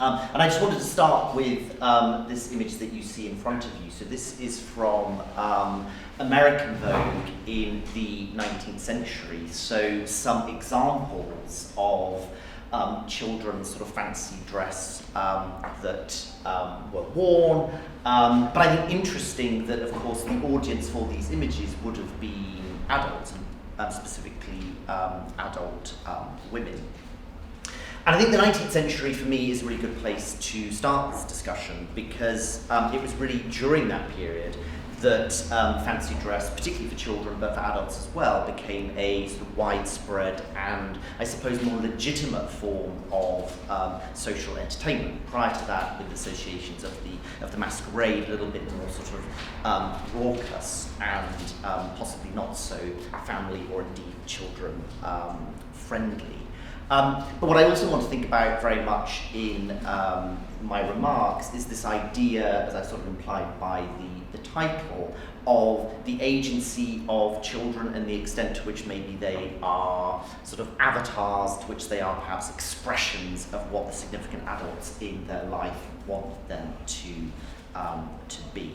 And I just wanted to start with this image that you see in front of you. So this is from American Vogue in the 19th century. So some examples of children's sort of fancy dress that were worn. But I think interesting that, of course, the audience for these images would have been adults, and specifically adult women. And I think the 19th century, for me, is a really good place to start this discussion, because it was really during that period that fancy dress, particularly for children, but for adults as well, became a sort of widespread and, I suppose, more legitimate form of social entertainment. Prior to that, with associations of the masquerade, a little bit more sort of raucous and possibly not so family or indeed children friendly. But what I also want to think about very much in my remarks is this idea, as I sort of implied by the title, of the agency of children and the extent to which maybe they are sort of avatars, to which they are perhaps expressions of what the significant adults in their life want them to be.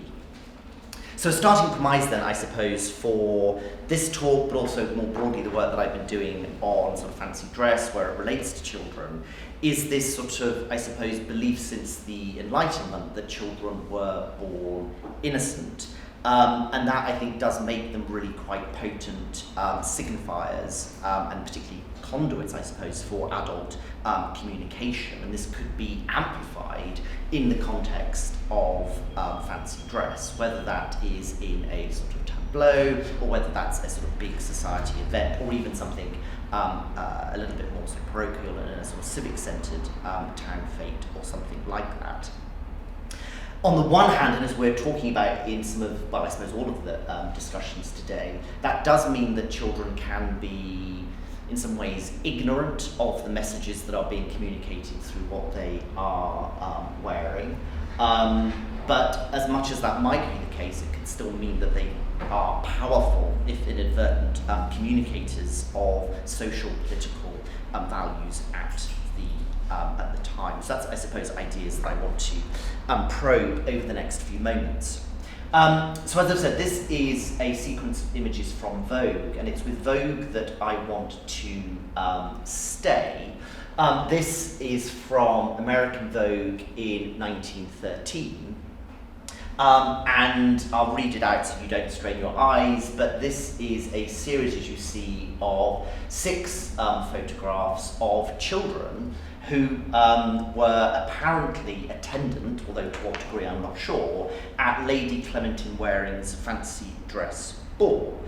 So starting premise then, I suppose, for this talk, but also more broadly the work that I've been doing on sort of fancy dress, where it relates to children, is this sort of, I suppose, belief since the Enlightenment that children were born innocent. And that, I think, does make them really quite potent signifiers, and particularly conduits, I suppose, for adult communication. And this could be amplified in the context of fancy dress, whether that is in a sort of tableau, or whether that's a sort of big society event, or even something a little bit more sort of parochial and a sort of civic-centred town fete, or something like that. On the one hand, and as we're talking about in some of, well, I suppose all of the discussions today, that does mean that children can be, in some ways, ignorant of the messages that are being communicated through what they are wearing. But as much as that might be the case, it can still mean that they are powerful, if inadvertent, communicators of social, political values at the time. So that's, I suppose, ideas that I want to probe over the next few moments. So as I've said, this is a sequence of images from Vogue, and it's with Vogue that I want to stay. This is from American Vogue in 1913. And I'll read it out so you don't strain your eyes, but this is a series, as you see, of 6 photographs of children who were apparently attendant, although to what degree I'm not sure, at Lady Clementine Waring's fancy dress ball,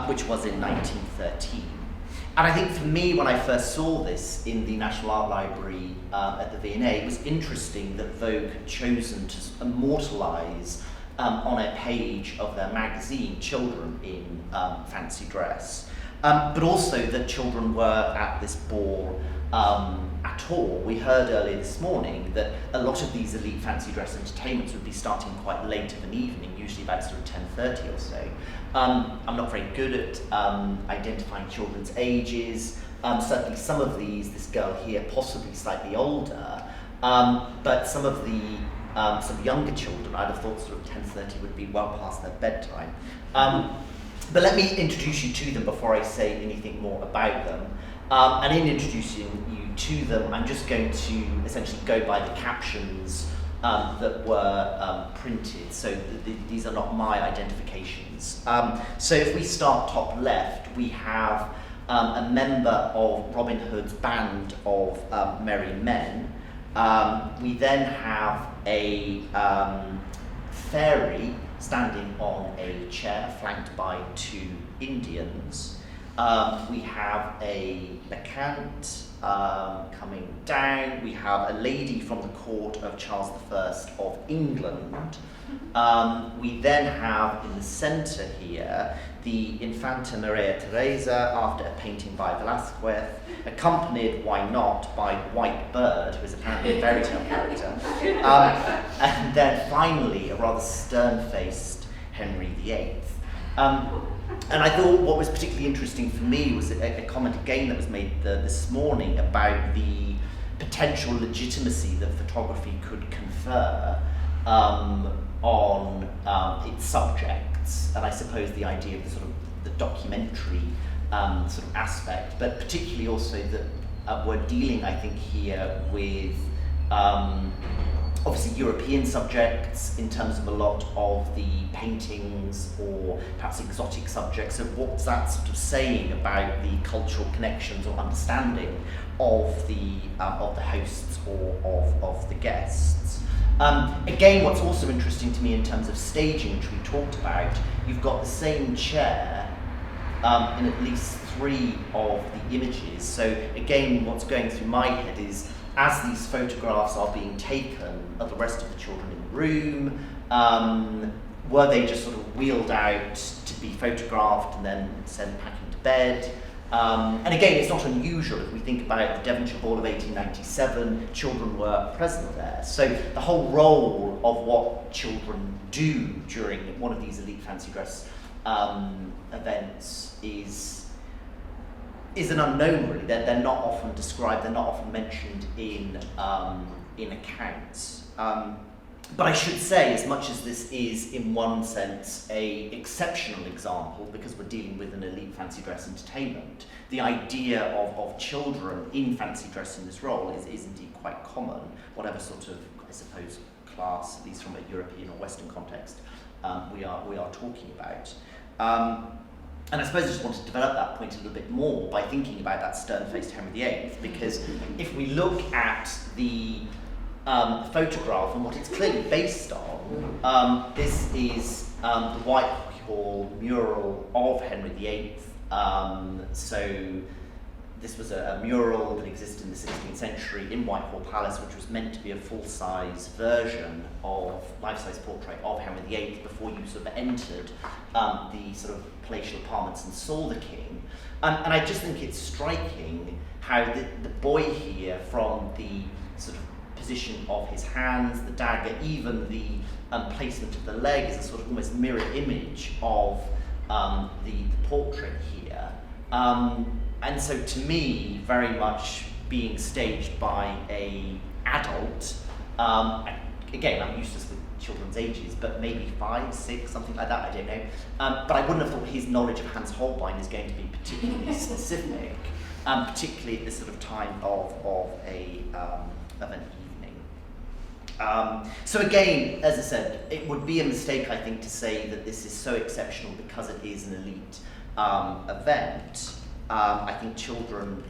which was in 1913. And I think for me, when I first saw this in the National Art Library at the V&A, it was interesting that Vogue had chosen to immortalise on a page of their magazine children in fancy dress, but also that children were at this ball at all. We heard earlier this morning that a lot of these elite fancy dress entertainments would be starting quite late of an evening, usually about sort of 10:30 or so. I'm not very good at identifying children's ages. Certainly some of these, this girl here, possibly slightly older, but some of the sort of younger children, I'd have thought sort of 10:30 would be well past their bedtime. But let me introduce you to them before I say anything more about them. And in introducing you to them, I'm just going to essentially go by the captions that were printed. So these are not my identifications. So if we start top left, we have a member of Robin Hood's band of merry men. We then have a fairy standing on a chair flanked by 2 Indians. We have a bacchant coming down. We have a lady from the court of Charles I of England. We then have in the centre here the Infanta Maria Teresa after a painting by Velázquez, accompanied, why not, by White Bird, who is apparently a fairy tale character. And then finally a rather stern-faced Henry VIII. And I thought what was particularly interesting for me was a comment again that was made this morning about the potential legitimacy that photography could confer on its subjects, and I suppose the idea of the sort of the documentary sort of aspect, but particularly also that we're dealing, I think, here with obviously European subjects in terms of a lot of the paintings, or perhaps exotic subjects. So what's that sort of saying about the cultural connections or understanding of the hosts or of the guests? Again, what's also interesting to me in terms of staging, which we talked about, you've got the same chair in at least 3 of the images. So again, what's going through my head is, as these photographs are being taken, are the rest of the children in the room? Were they just sort of wheeled out to be photographed and then sent packing to bed? And again, it's not unusual if we think about the Devonshire Ball of 1897, children were present there. So the whole role of what children do during one of these elite fancy dress events is an unknown, really. They're not often described, they're not often mentioned in accounts. But I should say, as much as this is in one sense a exceptional example, because we're dealing with an elite fancy dress entertainment, the idea of children in fancy dress in this role is indeed quite common, whatever sort of, I suppose, class, at least from a European or Western context, we are talking about. And I suppose I just want to develop that point a little bit more by thinking about that stern-faced Henry VIII, because if we look at the photograph and what it's clearly based on, this is the Whitehall mural of Henry VIII. So this was a mural that existed in the 16th century in Whitehall Palace, which was meant to be a full-size version of life-size portrait of Henry VIII before you sort of entered the sort of palatial apartments and saw the king. And I just think it's striking how the boy here, from the sort of position of his hands, the dagger, even the placement of the leg, is a sort of almost mirror image of the portrait here. And so to me, very much being staged by a adult, again, I'm useless with children's ages, but maybe 5, 6, something like that, I don't know. But I wouldn't have thought his knowledge of Hans Holbein is going to be particularly specific, particularly at this sort of time of an evening. So again, as I said, it would be a mistake, I think, to say that this is so exceptional because it is an elite event. I think children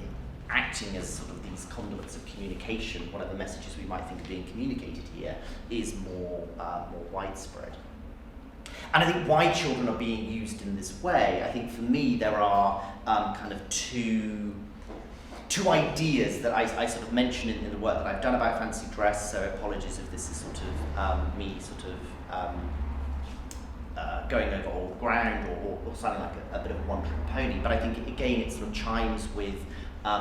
acting as sort of these conduits of communication, whatever messages we might think are being communicated here, is more widespread. And I think why children are being used in this way, I think for me there are kind of two ideas that I sort of mention in the work that I've done about fancy dress, so apologies if this is sort of me sort of going over old ground or sounding like a bit of a wandering pony, but I think again it sort of chimes with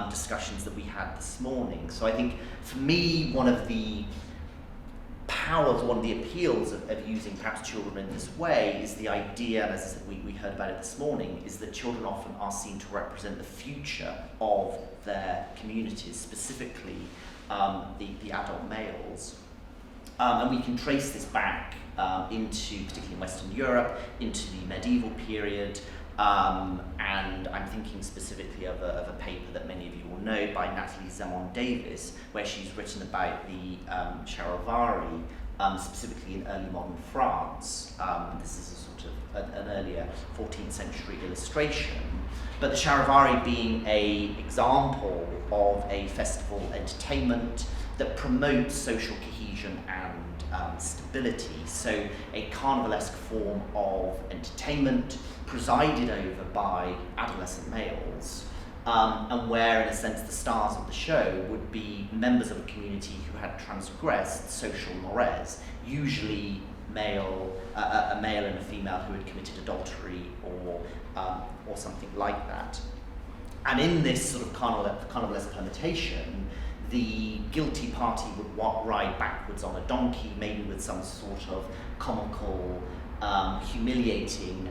discussions that we had this morning. So I think for me one of the powers, one of the appeals of using perhaps children in this way is the idea, and as I said, we heard about it this morning, is that children often are seen to represent the future of their communities, specifically the adult males. And we can trace this back into, particularly in Western Europe, into the medieval period, and I'm thinking specifically of a paper that many of you will know by Natalie Zemon-Davis, where she's written about the Charivari, specifically in early modern France. This is a sort of an earlier 14th century illustration, but the Charivari being an example of a festival entertainment that promotes social cohesion and stability. So a carnivalesque form of entertainment presided over by adolescent males, and where in a sense the stars of the show would be members of a community who had transgressed social mores, usually a male and a female who had committed adultery or something like that. And in this sort of carnivalesque permutation, the guilty party would ride backwards on a donkey, maybe with some sort of comical, humiliating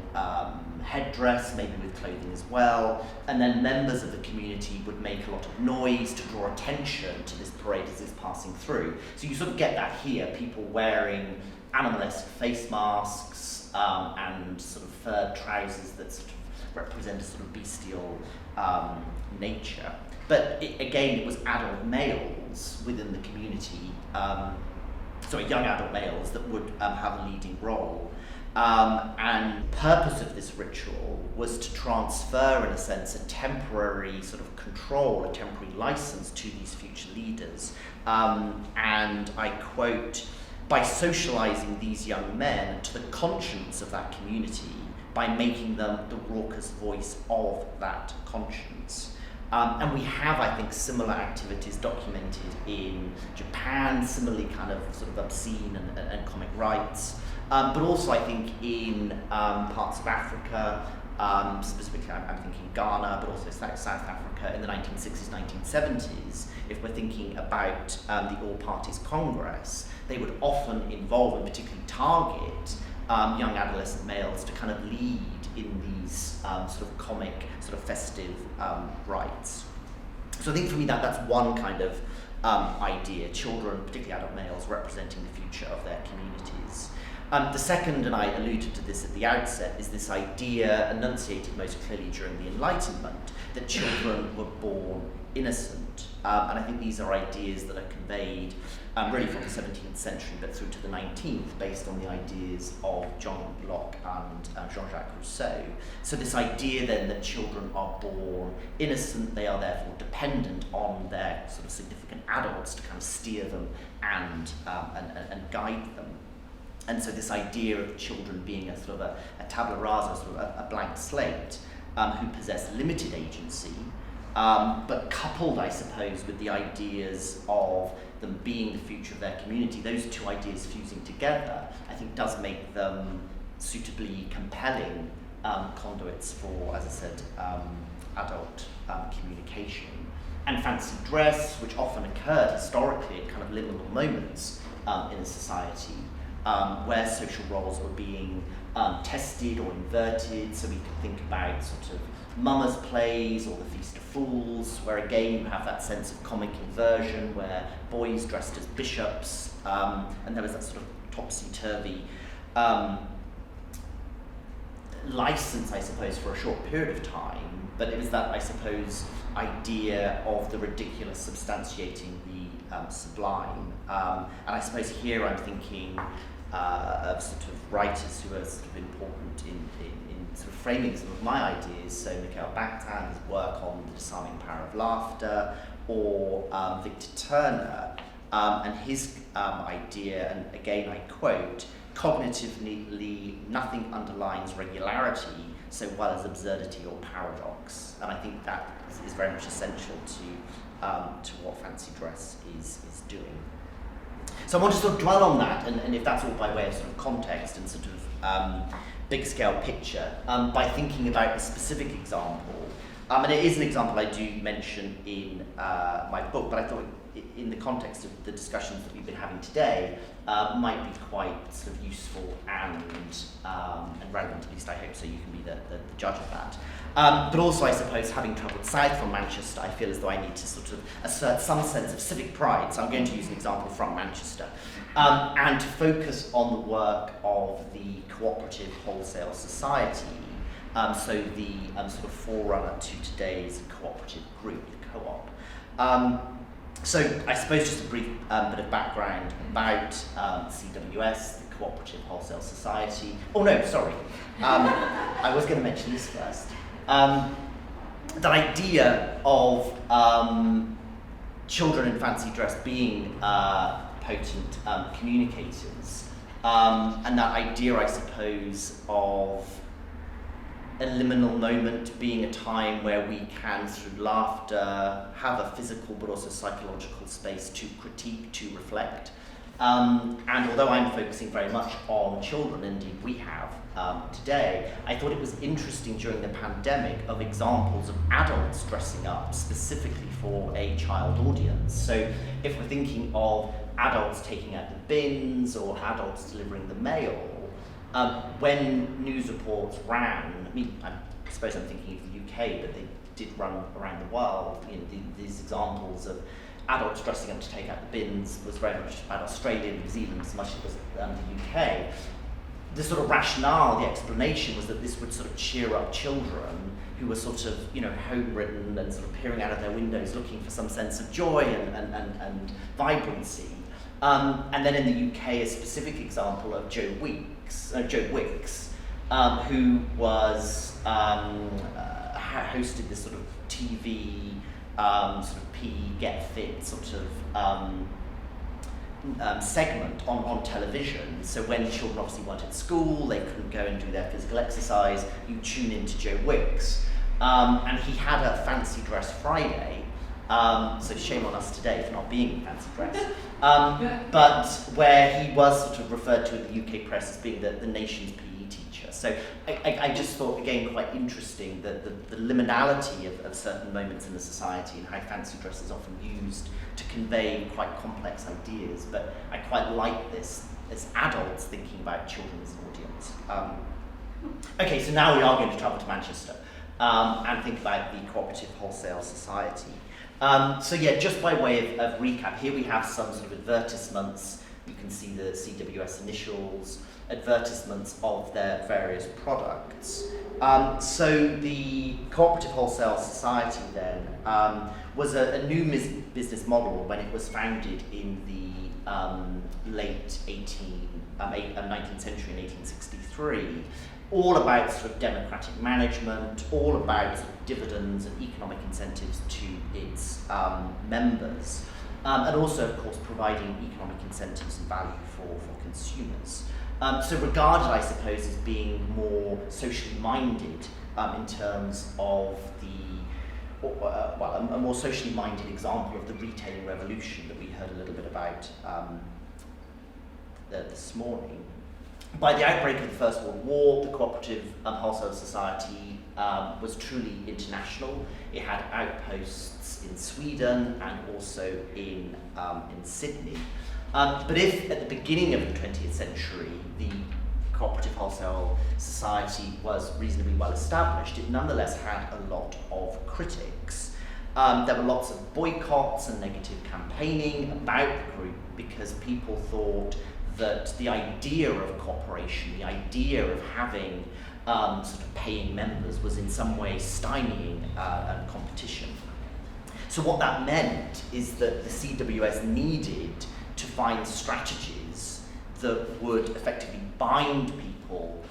headdress, maybe with clothing as well, and then members of the community would make a lot of noise to draw attention to this parade as it's passing through. So you sort of get that here, people wearing animalesque face masks and sort of furred trousers that sort of represent a sort of bestial nature. But again, it was adult males within the community, young adult males that would have a leading role. And purpose of this ritual was to transfer, in a sense, a temporary sort of control, a temporary license to these future leaders. And I quote, by socializing these young men to the conscience of that community, by making them the raucous voice of that conscience. And we have, I think, similar activities documented in Japan, similarly kind of sort of obscene and comic rites, but also I think in parts of Africa, specifically I'm thinking Ghana, but also South Africa in the 1960s, 1970s. If we're thinking about the All Parties Congress, they would often involve and particularly target young adolescent males to kind of lead in these sort of comic, sort of festive rites. So I think for me that's one kind of idea, children, particularly adult males, representing the future of their communities. The second, and I alluded to this at the outset, is this idea, enunciated most clearly during the Enlightenment, that children were born innocent. And I think these are ideas that are conveyed really from the 17th century but through to the 19th, based on the ideas of John Locke and Jean-Jacques Rousseau. So this idea then that children are born innocent, they are therefore dependent on their sort of significant adults to kind of steer them and guide them. And so this idea of children being a sort of a tabula rasa, sort of a blank slate, who possess limited agency, but coupled, I suppose, with the ideas of them being the future of their community, those two ideas fusing together, I think does make them suitably compelling conduits for, as I said, adult communication. And fancy dress, which often occurred historically at kind of liminal moments in a society, where social roles were being tested or inverted. So we could think about sort of mummers' plays or the Feast of Fools, where again you have that sense of comic inversion, where boys dressed as bishops, and there was that sort of topsy-turvy license, I suppose, for a short period of time, but it was that, I suppose, idea of the ridiculous substantiating the sublime. And I suppose here I'm thinking of sort of writers who are sort of important in sort of framing some of my ideas. So Mikhail Bakhtin, his work on the disarming power of laughter, or Victor Turner, and his idea, and again I quote, cognitively nothing underlines regularity so well as absurdity or paradox. And I think that is very much essential to what fancy dress is doing. So I want to sort of dwell on that, and if that's all by way of sort of context and sort of big scale picture, by thinking about a specific example. And it is an example I do mention in my book, but I thought in the context of the discussions that we've been having today, might be quite sort of useful and relevant, at least I hope so. You can be the judge of that. But also, I suppose, having travelled south from Manchester, I feel as though I need to sort of assert some sense of civic pride. So I'm going to use an example from Manchester, and to focus on the work of the Cooperative Wholesale Society, so the sort of forerunner to today's cooperative group, the co-op. So I suppose just a brief bit of background about CWS, the Cooperative Wholesale Society. Oh no, sorry. I was going to mention this first. That idea of children in fancy dress being potent communicators, and that idea, I suppose, of a liminal moment being a time where we can, through laughter, have a physical but also psychological space to critique, to reflect. And although I'm focusing very much on children, indeed we have today, I thought it was interesting during the pandemic of examples of adults dressing up specifically for a child audience. So if we're thinking of adults taking out the bins or adults delivering the mail, When news reports ran, I mean, I suppose I'm thinking of the UK, but they did run around the world. You know, these examples of adults dressing up to take out the bins was very much about Australia, New Zealand, as much as it was the UK. The sort of rationale, the explanation was that this would sort of cheer up children who were sort of, you know, home-ridden and sort of peering out of their windows looking for some sense of joy and vibrancy. And then in the UK, a specific example of Joe Wicks, who was hosted this sort of TV sort of PE Get Fit sort of segment on television. So when children obviously weren't at school, they couldn't go and do their physical exercise, you tune into Joe Wicks. And he had a fancy dress Friday, so shame on us today for not being in fancy dress, but where he was sort of referred to in the UK press as being the nation's PE teacher. So I just thought, again, quite interesting that the liminality of certain moments in the society and how fancy dress is often used to convey quite complex ideas. But I quite like this as adults thinking about children as an audience. Okay, so now we are going to travel to Manchester and think about the Cooperative Wholesale Society. So yeah, just by way of recap, here we have some sort of advertisements. You can see the CWS initials, advertisements of their various products. So the Cooperative Wholesale Society then was a new business model when it was founded in the late 19th century, in 1863. All about sort of democratic management, all about sort of dividends and economic incentives to its members, and also, of course, providing economic incentives and value for consumers. So regarded, I suppose, as being more socially minded in terms of a more socially minded example of the retailing revolution that we heard a little bit about this morning. By the outbreak of the First World War, the Cooperative Wholesale Society was truly international. It had outposts in Sweden and also in Sydney. But if at the beginning of the 20th century the Cooperative Wholesale Society was reasonably well established, it nonetheless had a lot of critics. There were lots of boycotts and negative campaigning about the group because people thought that the idea of cooperation, the idea of having sort of paying members was in some way stymieing competition. So what that meant is that the CWS needed to find strategies that would effectively bind people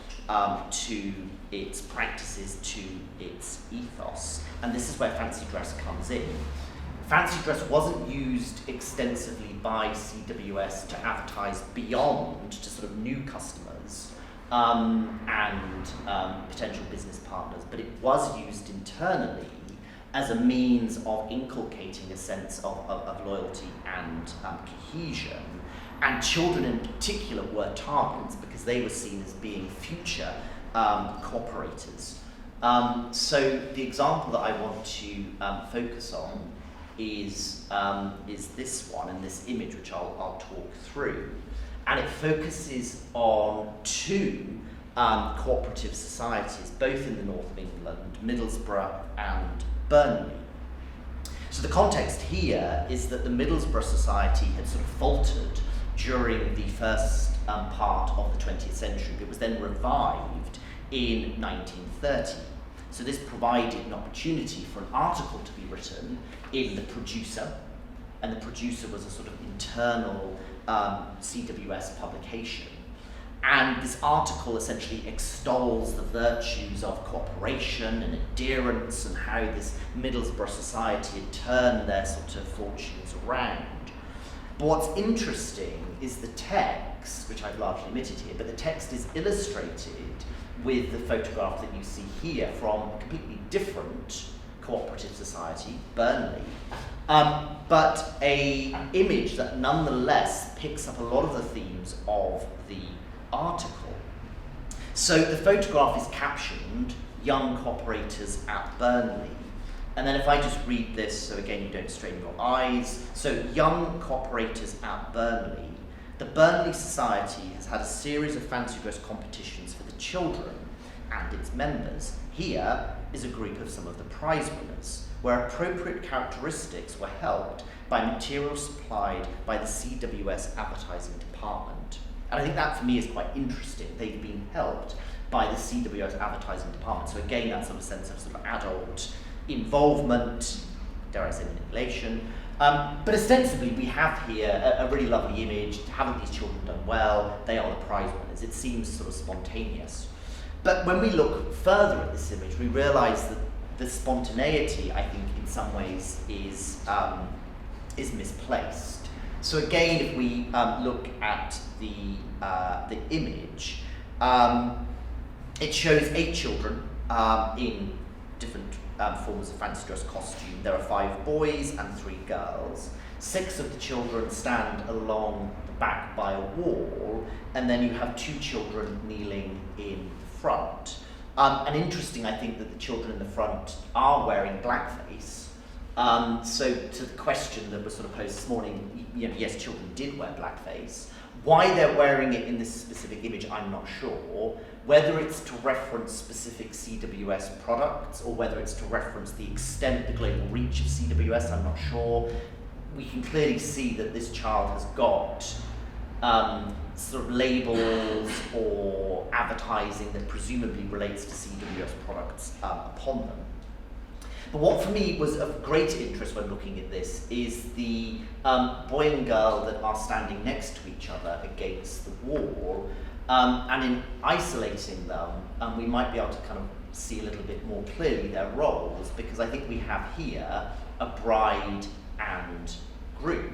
to its practices, to its ethos. And this is where fancy dress comes in. Fancy dress wasn't used extensively by CWS to advertise beyond to sort of new customers and potential business partners, but it was used internally as a means of inculcating a sense of loyalty and cohesion. And children in particular were targets because they were seen as being future cooperators. So the example that I want to focus on is this one and this image, which I'll talk through. And it focuses on two cooperative societies, both in the north of England, Middlesbrough and Burnley. So the context here is that the Middlesbrough Society had sort of faltered during the first part of the 20th century. It was then revived in 1930. So this provided an opportunity for an article to be written in the Producer, and the Producer was a sort of internal CWS publication. And this article essentially extols the virtues of cooperation and adherence and how this Middlesbrough society had turned their sort of fortunes around. But what's interesting is the text, which I've largely omitted here, but the text is illustrated with the photograph that you see here from a completely different cooperative society, Burnley, but an image that nonetheless picks up a lot of the themes of the article. So the photograph is captioned, "Young Cooperators at Burnley." And then if I just read this, so again you don't strain your eyes. So young cooperators at Burnley the Burnley Society has had a series of fancy dress competitions for the children and its members. Here is a group of some of the prize winners, where appropriate characteristics were helped by materials supplied by the CWS advertising department. And I think that for me is quite interesting. They've been helped by the CWS advertising department. So again, that sort of sense of adult involvement, dare I say manipulation. But ostensibly we have here a really lovely image. Haven't these children done well? They are the prize winners. It seems sort of spontaneous. But when we look further at this image, we realise that the spontaneity, I think, in some ways is misplaced. So again, if we look at the image, it shows 8 children in different forms of fancy dress costume. There are 5 boys and 3 girls. 6 of the children stand along the back by a wall, and then you have 2 children kneeling in front. And interesting, I think, that the children in the front are wearing blackface. So to the question that was sort of posed this morning, yes, children did wear blackface. Why they're wearing it in this specific image, I'm not sure. Whether it's to reference specific CWS products or whether it's to reference the extent, the global reach of CWS, I'm not sure. We can clearly see that this child has got sort of labels or advertising that presumably relates to CWS products upon them. But what for me was of great interest when looking at this is the boy and girl that are standing next to each other against the wall, and in isolating them, we might be able to kind of see a little bit more clearly their roles, because I think we have here a bride and groom,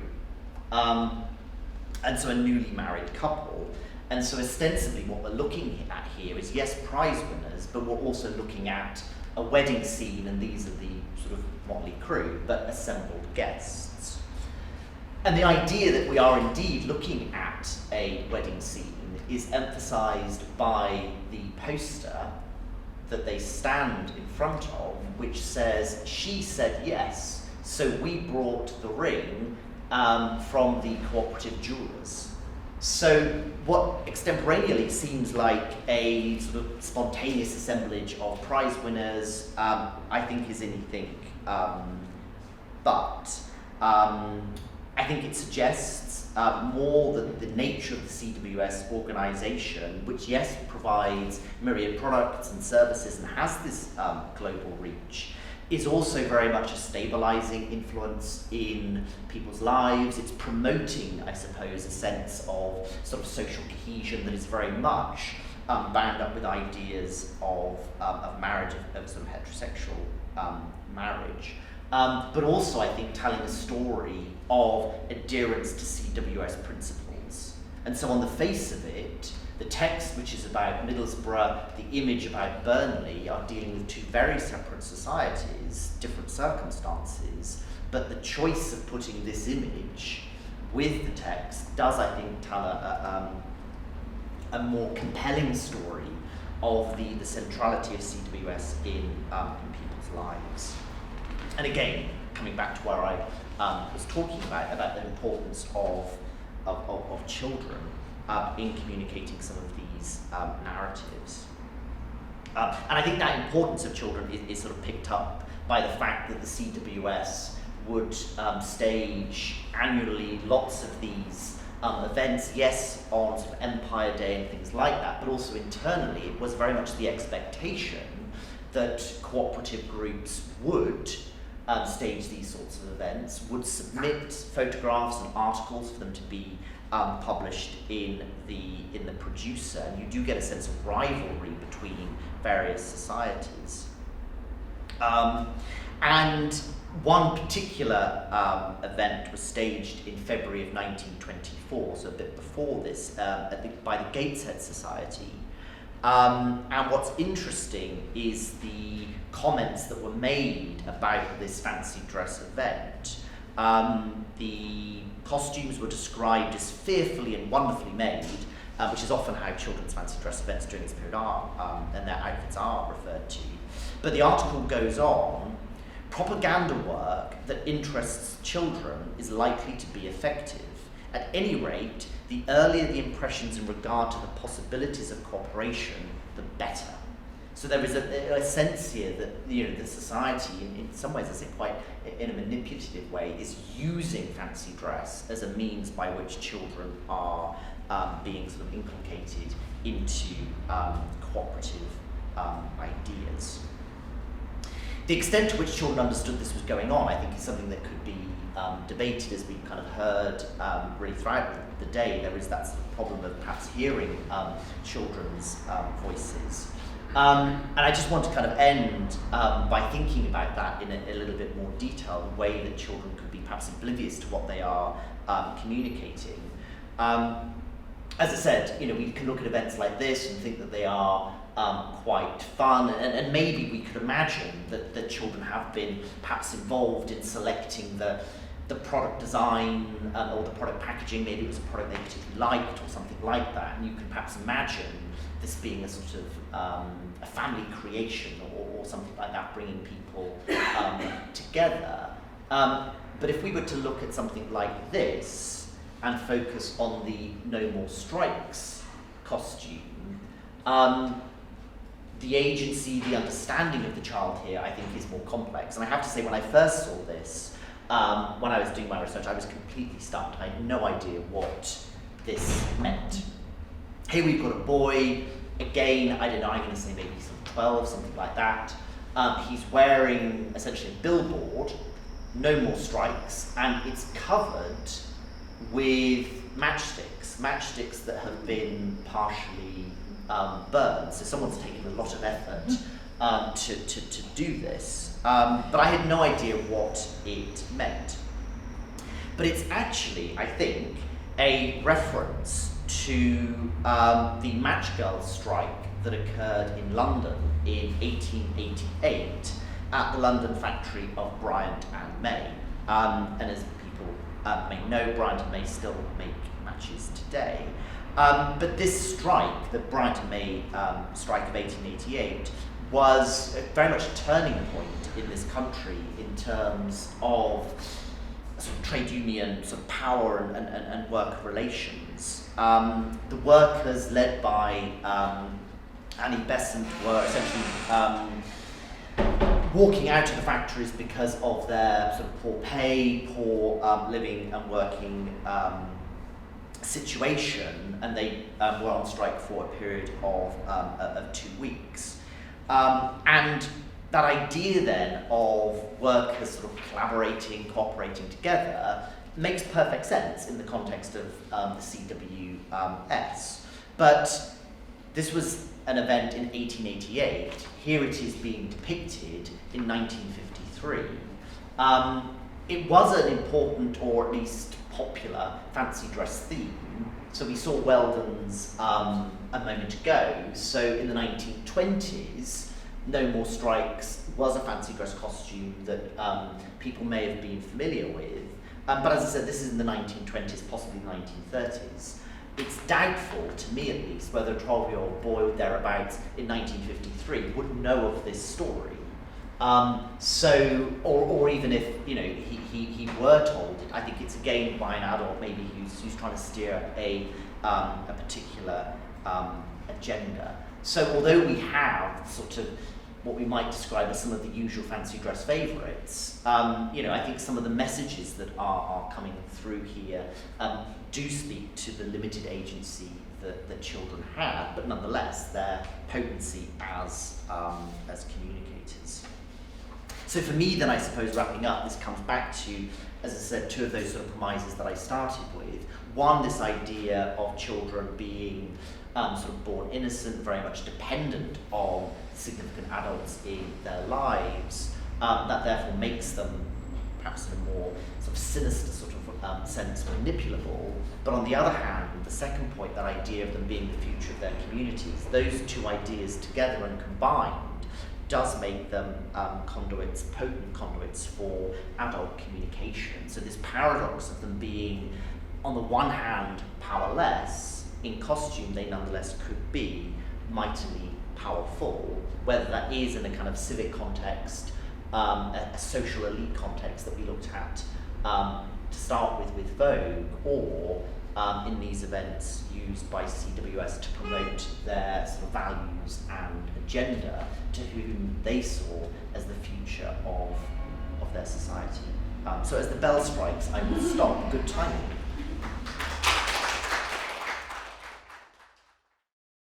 and so a newly married couple. And so ostensibly what we're looking at here is, yes, prize winners, but we're also looking at a wedding scene, and these are the sort of motley crew, but assembled guests. And the idea that we are indeed looking at a wedding scene is emphasised by the poster that they stand in front of, which says, "She said yes, so we brought the ring from the cooperative jewellers." So what extemporaneously seems like a sort of spontaneous assemblage of prize winners, I think is anything but. I think it suggests more that the nature of the CWS organisation, which yes provides myriad products and services and has this global reach, is also very much a stabilising influence in people's lives. It's promoting, I suppose, a sense of sort of social cohesion that is very much bound up with ideas of marriage, of sort of heterosexual marriage. But also, I think, telling a story of adherence to CWS principles. And so on the face of it, the text, which is about Middlesbrough, the image about Burnley, are dealing with 2 very separate societies, different circumstances, but the choice of putting this image with the text does, I think, tell a more compelling story of the centrality of CWS in people's lives. And again, coming back to where I was talking about the importance of children in communicating some of these narratives. And I think that importance of children is sort of picked up by the fact that the CWS would stage annually lots of these events, yes, on sort of Empire Day and things like that, but also internally it was very much the expectation that cooperative groups would stage these sorts of events, would submit photographs and articles for them to be published in the producer, and you do get a sense of rivalry between various societies. And one particular event was staged in February of 1924, so a bit before this, by the Gateshead Society. And what's interesting is the comments that were made about this fancy dress event. The costumes were described as fearfully and wonderfully made, which is often how children's fancy dress events during this period are, and their outfits are referred to. But the article goes on, propaganda work that interests children is likely to be effective, At any rate, the earlier the impressions in regard to the possibilities of cooperation, the better. So there is a sense here that the society, in some ways, I say quite in a manipulative way, is using fancy dress as a means by which children are being sort of inculcated into cooperative ideas. The extent to which children understood this was going on, I think, is something that could be debated, as we kind of heard really throughout the day. There is that sort of problem of perhaps hearing children's voices. And I just want to kind of end by thinking about that in a little bit more detail, the way that children could be perhaps oblivious to what they are communicating. As I said, we can look at events like this and think that they are quite fun, and maybe we could imagine that children have been perhaps involved in selecting the product design or the product packaging. Maybe it was a product they particularly liked or something like that, and you can perhaps imagine this being a sort of a family creation or something like that, bringing people together. But if we were to look at something like this and focus on the No More Strikes costume, the agency, the understanding of the child here, I think, is more complex. And I have to say, when I first saw this, when I was doing my research, I was completely stumped. I had no idea what this meant. Here we've got a boy, again, I don't know, I'm going to say maybe sort of 12, something like that. He's wearing essentially a billboard, No More Strikes, and it's covered with matchsticks that have been partially burned. So someone's taken a lot of effort to do this. But I had no idea what it meant. But it's actually, I think, a reference to the Match Girls strike that occurred in London in 1888 at the London factory of Bryant and May. And as people may know, Bryant and May still make matches today. But this strike, the Bryant and May strike of 1888, was very much a turning point in this country in terms of sort of trade union sort of power and work relations. The workers, led by Annie Besant, were essentially walking out of the factories because of their sort of poor pay, poor living and working situation, and they were on strike for a period of 2 weeks. And that idea then of workers sort of collaborating, cooperating together makes perfect sense in the context of the CWS. But this was an event in 1888. Here it is being depicted in 1953. It was an important, or at least popular, fancy dress theme. So we saw Weldon's a moment ago. So in the 1920s, No More Strikes was a fancy dress costume that people may have been familiar with. But as I said, this is in the 1920s, possibly 1930s. It's doubtful, to me at least, whether a 12-year-old boy or thereabouts in 1953 would know of this story. Or even if he were told it, I think it's again by an adult, maybe who's trying to steer a particular agenda. So although we have sort of what we might describe as some of the usual fancy dress favourites, I think some of the messages that are coming through here do speak to the limited agency that children have, but nonetheless their potency as communicators. So for me then, I suppose, wrapping up, this comes back to, as I said, two of those sort of premises that I started with. One, this idea of children being sort of born innocent, very much dependent on significant adults in their lives, that therefore makes them perhaps in a more sort of sinister sort of sense manipulable. But on the other hand, the second point, that idea of them being the future of their communities, those two ideas together and combined does make them potent conduits for adult communication. So this paradox of them being, on the one hand, powerless, in costume they nonetheless could be mightily powerful, whether that is in a kind of civic context, a social elite context that we looked at to start with Vogue, or in these events used by CWS to promote their sort of values and agenda to whom they saw as the future of their society. So as the bell strikes, I will stop. Good timing.